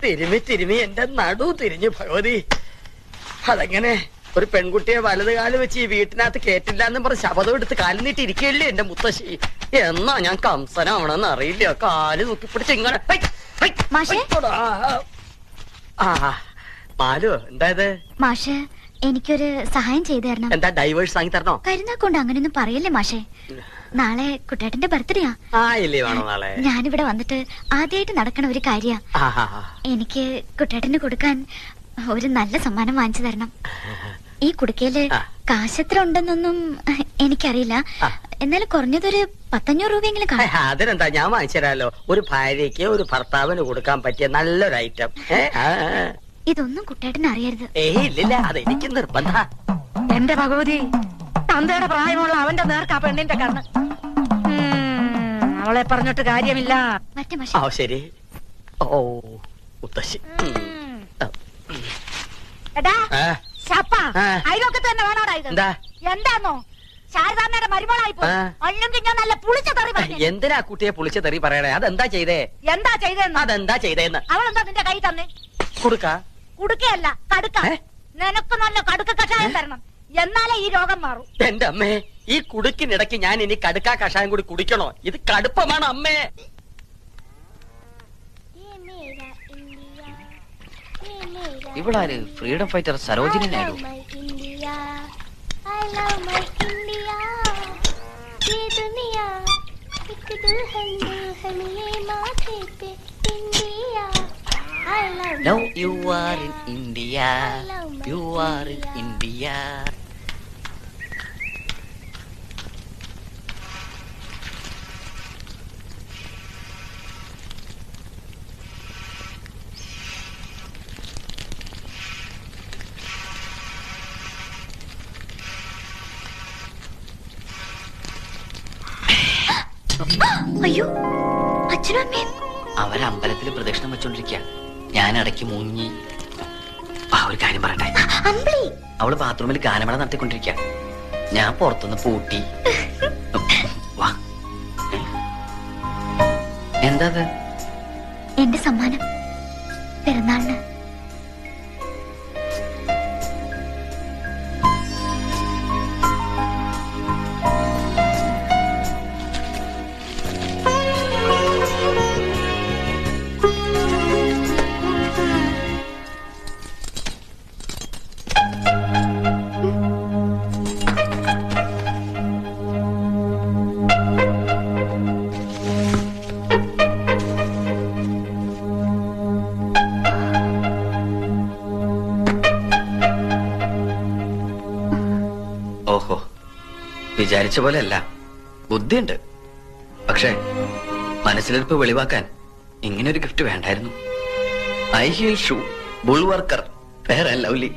തിരുമി തിരുമി എന്റെ നടു തിരിഞ്ഞു ഭഗവതി. അതെങ്ങനെ ഒരു പെൺകുട്ടിയെ വലത് കാല് വെച്ച് ഈ വീട്ടിനകത്ത് കേട്ടില്ല എന്ന് പറഞ്ഞ് ശപഥം എടുത്ത് കാലിൽ നീട്ടി ഇരിക്കുകയല്ലേ എന്റെ മുത്തശ്ശി. എന്നാ ഞാൻ കംസനാവണമെന്ന് അറിയില്ല. കാല് നോക്കിപ്പിടിച്ച് ഇങ്ങനെ മാലു. എന്തായത് മാഷ്? എനിക്കൊരു സഹായം ചെയ്തു തരണം. എന്താ ഡൈവേഴ്സ് വാങ്ങി തരണോ? കരുനാക്കൊണ്ട് അങ്ങനെയൊന്നും പറയല്ലേ മാഷേ. നാളെ കുട്ടേട്ടന്റെ ബർത്ത്ഡേയാ. നാളെ ഞാനിവിടെ വന്നിട്ട് ആദ്യമായിട്ട് നടക്കണ ഒരു കാര്യ. എനിക്ക് കുട്ടേട്ടന് കൊടുക്കാൻ ഒരു നല്ല സമ്മാനം വാങ്ങിച്ചു തരണം. ഈ കുടുക്കയില് കാശെത്ര ഉണ്ടെന്നൊന്നും എനിക്കറിയില്ല. എന്നാലും കുറഞ്ഞതൊരു 500 രൂപയെങ്കിലും കാണും. അതിനെന്താ, ഞാൻ വാങ്ങിച്ചു തരാലോ. ഒരു ഭാര്യയ്ക്ക് ഒരു ഭർത്താവിന് കൊടുക്കാൻ പറ്റിയ നല്ലൊരു ഐറ്റം. ഇതൊന്നും കുട്ടേട്ടന് അറിയരുത്. ഇല്ലില്ല, അതെനിക്ക് നിർബന്ധ. എന്റെ ഭഗവതി, തന്തയുടെ പ്രായമുള്ള അവന്റെ നേർക്കാ പെണ്ണിന്റെ കണ്ണ്. അവളെ പറഞ്ഞിട്ട് കാര്യമില്ല. ശരി. ഓ മുത്തശ്ശി. അയൽവക്കത്ത് തന്നെ വേണോടാ ഇത്? എന്താന്നോ ശാരദാമ്മയുടെ മരുമോളായി പോയി. അല്ലെങ്കിൽ ഞാൻ നല്ല പുളിച്ച തെറി പറഞ്ഞു. എന്തിനാ കുട്ടിയെ പുളിച്ച തെറി പറയണേ? അതെന്താ ചെയ്തേ? എന്താ ചെയ്തേന്ന്? അതെന്താ ചെയ്തേന്ന്? അവളെന്താ നിന്റെ കൈ തന്നെ? കുടുക്കയല്ല, കടുക്ക. നിനക്ക് നല്ല കടുക്ക കഷായം തരണം, എന്നാലേ ഈ രോഗം മാറും. എന്റെ അമ്മേ, ഈ കുടുക്കിനിടയ്ക്ക് ഞാൻ ഇനി കടുക്ക കഷായം കൂടി കുടിക്കണോ? ഇത് കടുപ്പമാണ് അമ്മേ. ഇവളാര്? Freedom fighter Sarojini Naidu. Now you are in India, you are in India. അയ്യോ, അച്ഛനും അമ്മയും അവരമ്പലത്തിൽ പ്രദക്ഷിണം വെച്ചോണ്ടിരിക്കുക. ഞാൻ ഇടയ്ക്ക് മുങ്ങി. ഒരു കാര്യം പറയട്ടെ. അവള് ബാത്റൂമിൽ ഗാനമേള നടത്തിക്കൊണ്ടിരിക്കുക. ഞാൻ പുറത്തുനിന്ന് പൂട്ടി. വാ. എന്താ? എന്റെ സമ്മാനം പിറന്നാളിന്. ഓഹോ, വിചാരിച്ച പോലെ അല്ല. ബുദ്ധിയുണ്ട്. പക്ഷേ മനസ്സിലിരിപ്പ് വെളിവാക്കാൻ ഇങ്ങനൊരു ഗിഫ്റ്റ് വേണ്ടായിരുന്നു. High heel shoe, Bullworker, Fair and Lovely.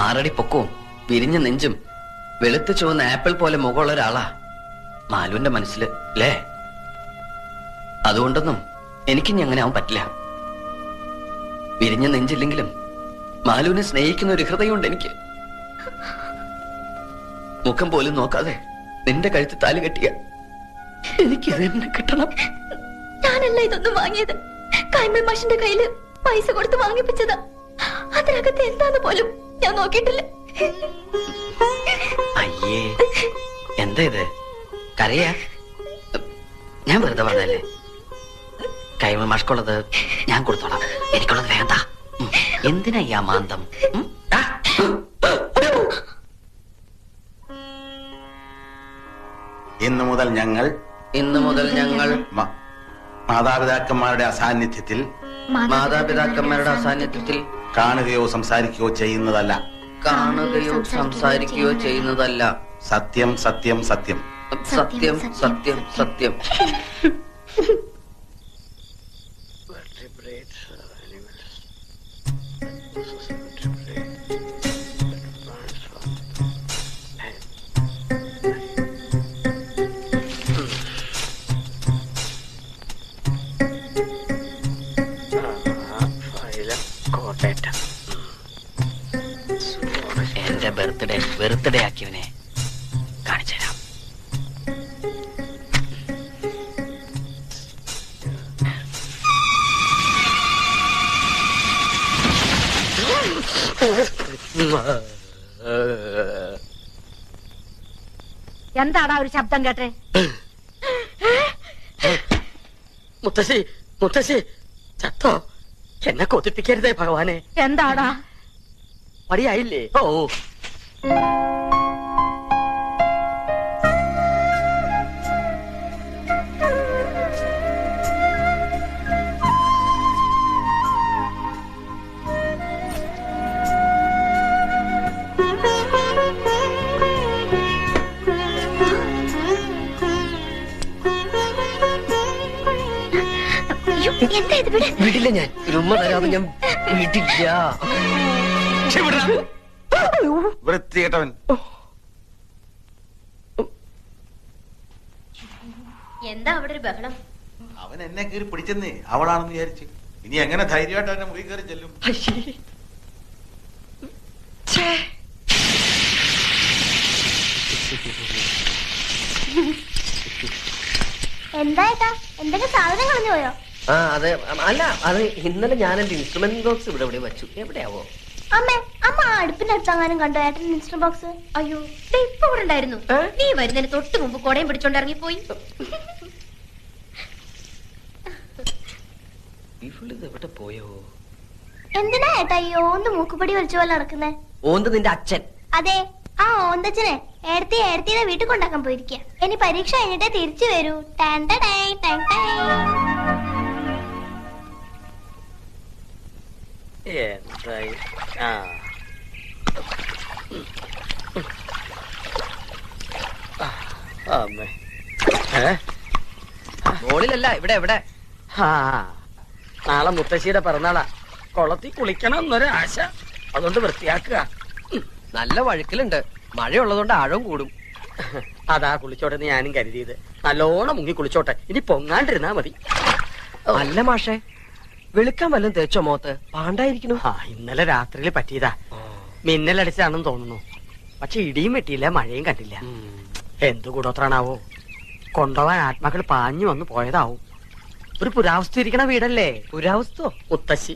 6 അടി പൊക്കവും വിരിഞ്ഞ നെഞ്ചും വെളുത്ത് ചുവന്ന ആപ്പിൾ പോലെ മുഖമുള്ള ഒരാളാ മാലുവിന്റെ മനസ്സില്, അല്ലേ? അതുകൊണ്ടൊന്നും എനിക്കിനി അങ്ങനെ ആവാൻ പറ്റില്ല. വിരിഞ്ഞ നെഞ്ചില്ലെങ്കിലും മാലുവിനെ സ്നേഹിക്കുന്ന ഒരു ഹൃദയമുണ്ട് എനിക്ക്. മുഖം പോലും നോക്കാതെ നിന്റെ കഴുത്ത് താലി കെട്ടിയ എനിക്ക് ഇതെന്നെ കിട്ടണം. ഞാനല്ല ഇതൊന്നും വാങ്ങിയത്. കൈമൾ മാഷിന്റെ കയ്യില് പൈസ കൊടുത്ത് വാങ്ങിപ്പിച്ചതാ. അതിനകത്ത് എന്താന്ന് പോലും ഞാൻ നോക്കിയിട്ടില്ല. അയ്യേ, എന്താ ഇത്? കരയാ? ഞാൻ വെറുതെ പറഞ്ഞല്ലേ. കൈമൾ മാഷ്കുള്ളത് ഞാൻ കൊടുത്തോളാം. എനിക്കുള്ളത് വേണ്ട. എന്തിനാ ഈ മാന്തം? ഇന്നു മുതൽ ഞങ്ങൾ മാതാപിതാക്കന്മാരുടെ അസാന്നിധ്യത്തിൽ കാണുകയോ സംസാരിക്കുകയോ ചെയ്യുന്നതല്ല. സത്യം സത്യം സത്യം സത്യം സത്യം സത്യം. എന്റെ ബർത്ത്ഡേ ആക്കിയവനെ കാണിച്ചു തരാം. എന്താടാ ഒരു ശബ്ദം കേട്ടെ? മുത്തശ്ശി മുത്തശ്ശി ചത്തോ? എന്നെ കൊതിപ്പിക്കരുതേ ഭഗവാനെ. എന്താടാ? മടിയായില്ലേ? ഓ എന്താ ഇത്? വിട്. വീട്ടില്ല, ഞാൻ ഒരു ഉമ്മ തരാതെ ഞാൻ വീട്ടില്ല. വൃത്തികെട്ടവൻ. എന്താ അവിടെ ഒരു ബഹളം? അവൻ എന്നെ കയറി പിടിച്ചെന്നേ, അവളാണെന്ന് വിചാരിച്ച്. ഇനി എങ്ങനെ ധൈര്യമായിട്ട് അവന്റെ മുറി കയറി ചെല്ലും? എന്താ ഏട്ടാ, എന്തൊക്കെ സാധനം കളഞ്ഞു പോയോ? ആ അതെ, അല്ല അത് ഇന്നലെ ഞാൻ എന്റെ ഇൻസ്ട്രുമെന്റ് ബോക്സ് ഇവിടെ എവിടെ വെച്ചു. എവിടെയാവോ? അമ്മേ, അമ്മ ആ അടുപ്പിന്റെ അടുത്തെങ്ങാനും കണ്ടോ ഏട്ടൻ ഇൻസ്ട്രുമെന്റ് ബോക്സ്? അയ്യോ, ഇപ്പൊ ഇവിടെ ഉണ്ടായിരുന്നു. നീ വരുന്നതിന് തൊട്ട് മുമ്പ് കൊടയും പിടിച്ചോണ്ട് ഇറങ്ങിപ്പോയി. എവിടെ പോയോ? എന്തിനാ ഏട്ടാ ഈ ഓന്ത് മൂക്കുപടി വലിച്ച പോലെ നടക്കുന്നേ? ഓന്ത് നിന്റെ അച്ഛൻ. അതെ, ആ ഓന്തച്ഛനെ ഏടത്തിയെ വീട്ടിൽ കൊണ്ടാക്കാൻ പോയിരിക്കുക. ഇനി പരീക്ഷ കഴിഞ്ഞിട്ടേ തിരിച്ചു വരൂ. എന്തായി? ആ അമ്മേ. മോളിലല്ല, ഇവിടെ എവിടെ? ആ നാളെ മുത്തശ്ശിയുടെ പിറന്നാളാ. കുളത്തിൽ കുളിക്കണം എന്നൊരു ആശ. അതുകൊണ്ട് വൃത്തിയാക്കുക. നല്ല വഴുക്കലുണ്ട്. മഴയുള്ളതുകൊണ്ട് ആഴവും കൂടും. അതാ കുളിച്ചോട്ടെ എന്ന് ഞാനും കരുതിയത്. നല്ലോണം മുങ്ങി കുളിച്ചോട്ടെ, ഇനി പൊങ്ങാണ്ടിരുന്നാ മതി. അല്ല മാഷേ, വെളുക്കാൻ വല്ലതും തേച്ചോ മോത്ത്? പാണ്ടായിരിക്കണു. ആ ഇന്നലെ രാത്രിയിൽ പറ്റിയതാ. മിന്നലടിച്ചാണെന്ന് തോന്നുന്നു. പക്ഷെ ഇടിയും വെട്ടിയില്ല, മഴയും കണ്ടില്ല. എന്തു കൂടോത്രാണാവോ? കൊണ്ടുപോവാൻ ആത്മാക്കൾ പാഞ്ഞു വന്ന് പോയതാവും. ഒരു പുരാവസ്തു ഇരിക്കണ വീടല്ലേ? പുരാവസ്തോ? മുത്തശ്ശി.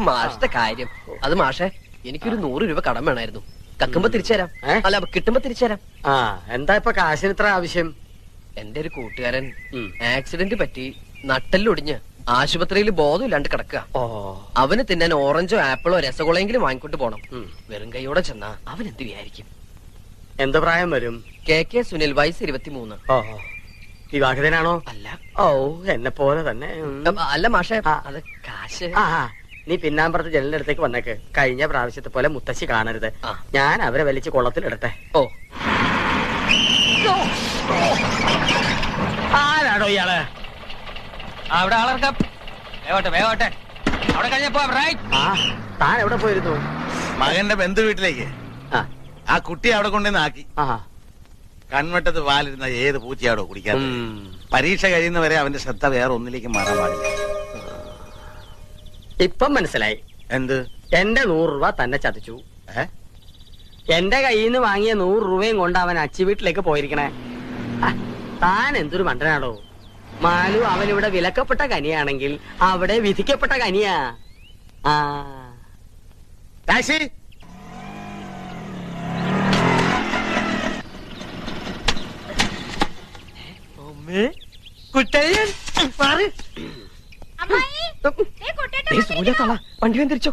മാഷത്തെ കാര്യം. അത് മാഷേ, എനിക്കൊരു 100 രൂപ കടം വേണമായിരുന്നു. കക്കുമ്പോ തിരിച്ചുതരാം. അല്ല, കിട്ടുമ്പോ തിരിച്ചുതരാം. ആ എന്താ ഇപ്പൊ കാശിന് ഇത്ര ആവശ്യം? എന്റെ ഒരു കൂട്ടുകാരൻ ആക്സിഡന്റ് പറ്റി നട്ടെല്ലൊടിഞ്ഞ് ആശുപത്രിയിൽ ബോധമില്ലാണ്ട് കിടക്കുക. അവന് തിന്നാൻ ഓറഞ്ചോ ആപ്പിളോ രസഗുളയെങ്കിലും വാങ്ങിക്കൊണ്ട് പോണം. വെറും കൈയോടെ ചെന്നാ അവൻ എന്ത് വിചാരിക്കും? എന്ത് പ്രായം വരും? KK സുനിൽ, വയസ്സ് 23. ഓ വിവാഹിതനാണോ? അല്ല. ഓ എന്നെ പോലെ തന്നെ. അല്ല മാഷേ, അത് കാശ്. ആ നീ പിന്നാമ്പറത്ത് ജനലിന്റെ അടുത്തേക്ക് വന്നേക്ക്. കഴിഞ്ഞ പ്രാവശ്യത്തെ പോലെ മുത്തശ്ശി കാണരുത്. ഞാൻ അവരെ വലിച്ച് കുളത്തിലിടട്ടെ. ഓ ആരാടോ ഇയാള്? അവിടെ ആളർക്കാം. വേവട്ടെ അവിടെ കഴിഞ്ഞപ്പോ താൻ എവിടെ പോയിരുന്നു? മകന്റെ ബന്ധു വീട്ടിലേക്ക്. ആ കുട്ടി അവിടെ കൊണ്ടുവന്ന് ആക്കി. കൺവെട്ടത്ത് പാലിരുന്ന ഏത് പൂച്ചയാടോ കുടിക്കാൻ? പരീക്ഷ കഴിയുന്നവരെ അവന്റെ ശ്രദ്ധ വേറെ ഒന്നിലേക്ക് മാറാൻ പാടില്ല. ഇപ്പം മനസ്സിലായി. എന്ത്? എന്റെ 100 രൂപ തന്നെ ചതിച്ചു. എന്റെ കയ്യിൽ നിന്ന് വാങ്ങിയ 100 രൂപയും കൊണ്ട് അവൻ അച്ചി വീട്ടിലേക്ക് പോയിരിക്കണേ. താൻ എന്തൊരു മണ്ടനാടോ. മാലു അവനിവിടെ വിലക്കപ്പെട്ട കനിയാണെങ്കിൽ അവിടെ വിധിക്കപ്പെട്ട കനിയാ. ടാക്സി. കുട്ടയ്യൻ വണ്ടി തിരിച്ചോ.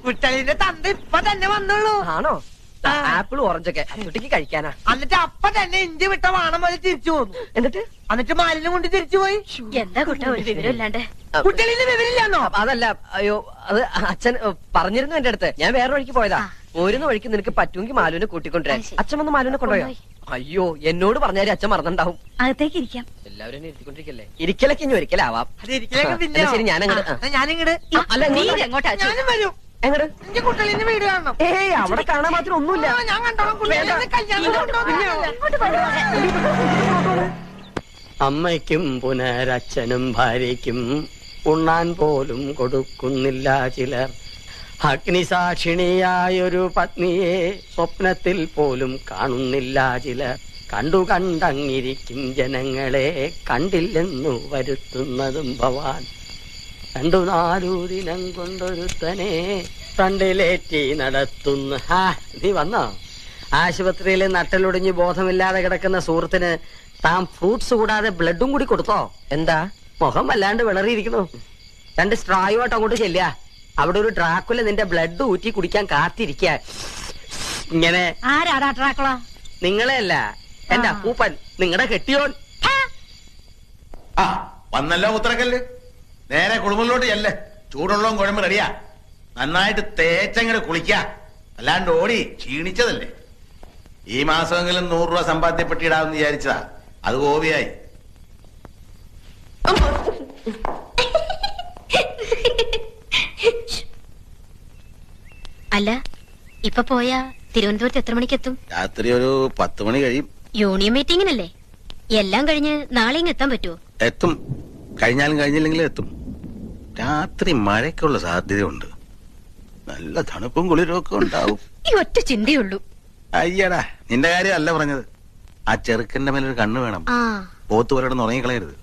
കുട്ടലിന്റെ തന്ത ഇപ്പൊ തന്നെ വന്നുള്ളൂ. ആണോ? ആപ്പിൾ ഓറഞ്ചൊക്കെ കുട്ടിക്ക് കഴിക്കാനാ. എന്നിട്ട് അപ്പൊ തന്നെ ഇഞ്ചി വിട്ട വാണം പോലെ തിരിച്ചു പോന്നു. എന്നിട്ട് മാലിന്യം കൊണ്ട് തിരിച്ചു പോയി. എന്താ കുട്ട ഒരു വിവരമില്ലാണ്ട്? കുട്ടലിന്റെ വിവരില്ലാന്നോ? അതല്ല, അയ്യോ അത് അച്ഛൻ പറഞ്ഞിരുന്നു എന്റെ അടുത്ത്. ഞാൻ വേറെ വഴിക്ക് പോയതാ. പോരുന്ന വഴിക്ക് നിനക്ക് പറ്റുമെങ്കിൽ മാലുവിനെ കൂട്ടിക്കൊണ്ടുവരാൻ. അച്ഛൻ വന്ന് മാലുവിനെ കൊണ്ടുപോയോ? അയ്യോ, എന്നോട് പറഞ്ഞാൽ അച്ഛൻ മറന്നുണ്ടാവും. അകത്തേക്ക് ഇരിക്കാം. എല്ലാവരും എന്നെ ഇരുത്തിക്കൊണ്ടിരിക്കല്ലേ? ഇരിക്കലൊക്കെ ഇനി ഒരിക്കലാവാം. ശരി, ഞാനങ്ങട്. ഞാനിങ്ങട്. അല്ല, നീ എങ്ങോട്ടാ? ഞാനും വരും. എങ്ങട്? എനിക്ക് കുട്ടലിന്റെ വീട് കാണണം. ഏയ്, അവിടെ കാണാൻ മാത്രം ഒന്നുമില്ല. ഞാൻ കണ്ടോളാം. അമ്മയ്ക്കും പുനരച്ഛനും ഭാര്യയ്ക്കും ഉണ്ണാൻ പോലും കൊടുക്കുന്നില്ല ചിലർ. അഗ്നിസാക്ഷിണിയായൊരു പത്നിയെ സ്വപ്നത്തിൽ പോലും കാണുന്നില്ല ചിലർ. കണ്ടങ്ങിരിക്കും ജനങ്ങളെ കണ്ടില്ലെന്നു വരുത്തുന്നതും ഭവാൻ. 2-4 ദിനം കൊണ്ടൊരുത്തനെ ഫ്രണ്ടിലേറ്റി നടത്തുന്ന. നീ വന്നോ? ആശുപത്രിയിൽ നട്ടലൊടിഞ്ഞ് ബോധമില്ലാതെ കിടക്കുന്ന സുഹൃത്തിന് താൻ ഫ്രൂട്ട്സ് കൂടാതെ ബ്ലഡും കൂടി കൊടുത്തോ? എന്താ മുഖം വല്ലാണ്ട് വിളറിയിരിക്കുന്നു. 2 സ്ട്രായുമായിട്ട് അങ്ങോട്ട് ചെല്ലുക. അവിടെ ഒരു ഡ്രാക്കുല നിന്റെ ബ്ലഡ് ഊറ്റി കുടിക്കാൻ കാത്തിരിക്ക. ഇങ്ങനെ ആരാടാ ട്രാക്കുള? നിങ്ങളെ അല്ല, എന്റെ അപ്പൂപ്പൻ, നിങ്ങളുടെ കെട്ടിയോൻ. ആ വന്നല്ലോ ഉത്തരക്കല്ല്. നേരെ കുളിമുറിലോട്ട് ചെല്ല്. ചൂടുള്ളതും കുഴമ്പ് റെഡിയാ. നന്നായിട്ട് തേച്ചങ്ങട് കുളിക്ക. അല്ലാണ്ട് ഓടി ക്ഷീണിച്ചതല്ലേ. ഈ മാസമെങ്കിലും 100 രൂപ സമ്പാദ്യപ്പെട്ടിടാമെന്ന് വിചാരിച്ചതാ. അത് ഗോപിയായി. അല്ല, ഇപ്പൊ പോയാ തിരുവനന്തപുരത്ത് എത്ര മണിക്കെത്തും? രാത്രി ഒരു 10 മണി കഴിയും. യൂണിയൻ മീറ്റിംഗിനല്ലേ? എല്ലാം കഴിഞ്ഞ് നാളെ ഇങ്ങ് എത്താൻ പറ്റുമോ? എത്തും. കഴിഞ്ഞാലും കഴിഞ്ഞില്ലെങ്കിലും എത്തും. രാത്രി മഴയ്ക്കുള്ള സാധ്യതയുണ്ട്. നല്ല തണുപ്പും കുളിരും ഒക്കെ ഉണ്ടാവും. ഈ ഒറ്റ ചിന്തയുള്ളൂ. അയ്യടാ, നിന്റെ കാര്യം അല്ല പറഞ്ഞത്. ആ ചെറുക്കന്റെ മേലൊരു കണ്ണ് വേണം. ആ പോത്ത് പോലെവിടെ ഉറങ്ങിക്കളയരുത്.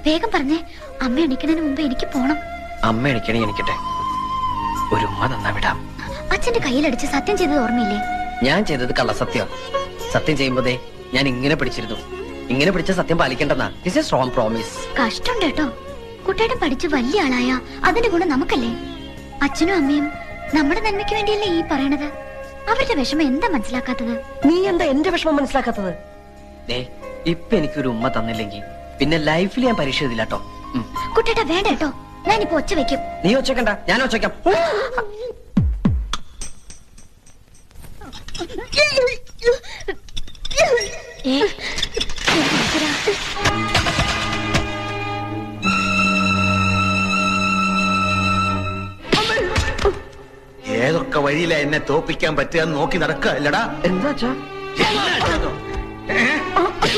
വേഗം പറഞ്ഞേ. അമ്മ എണിക്കുന്നതിന് മുമ്പ് എനിക്ക് പോണം. അമ്മ എണിക്കണേ എനിക്കട്ടെ. ഒരു ഉമ്മ തന്നാ വിടാം. അച്ഛന്റെ കയ്യിലടിച്ച് സത്യം ചെയ്തത് ഓർമ്മയില്ലേ? ഞാൻ ചെയ്തത് കള്ളസത്യം. സത്യം ചെയ്യുമ്പോഴേ ഞാൻ ഇങ്ങനെ പിടിച്ചിരുന്നു. ഇങ്ങനെ പിടിച്ച സത്യം പാലിക്കേണ്ടെന്നാ. This is strong promise. കഷ്ടം കേട്ടോ. കുട്ടിയുടെ പഠിച്ച് വലിയ ആളായ അതിന്റെ ഗുണം നമുക്കല്ലേ? അച്ഛനും അമ്മയും നമ്മുടെ നന്മയ്ക്ക് വേണ്ടിയല്ലേ ഈ പറയണത്. അവരുടെ വിഷമം എന്താ മനസ്സിലാക്കാത്തത്? നീ എന്താ എന്റെ വിഷമം മനസ്സിലാക്കാത്തത്? ഇപ്പൊ എനിക്കൊരു ഉമ്മ തന്നില്ലെങ്കിൽ പിന്നെ ലൈഫിൽ ഞാൻ പരീക്ഷ എഴുതില്ല കേട്ടോ. കുട്ടിയുടെ വേണ്ട കേട്ടോ. ഞാനിപ്പോ ഒച്ച വെക്കും. നീ ഒച്ചക്കണ്ട, ഞാൻ ഒച്ചക്കാം. ഏതൊക്കെ വഴിയിലാ എന്നെ തോപ്പിക്കാൻ പറ്റുക നോക്കി നടക്കുക അല്ലടാ. എന്താ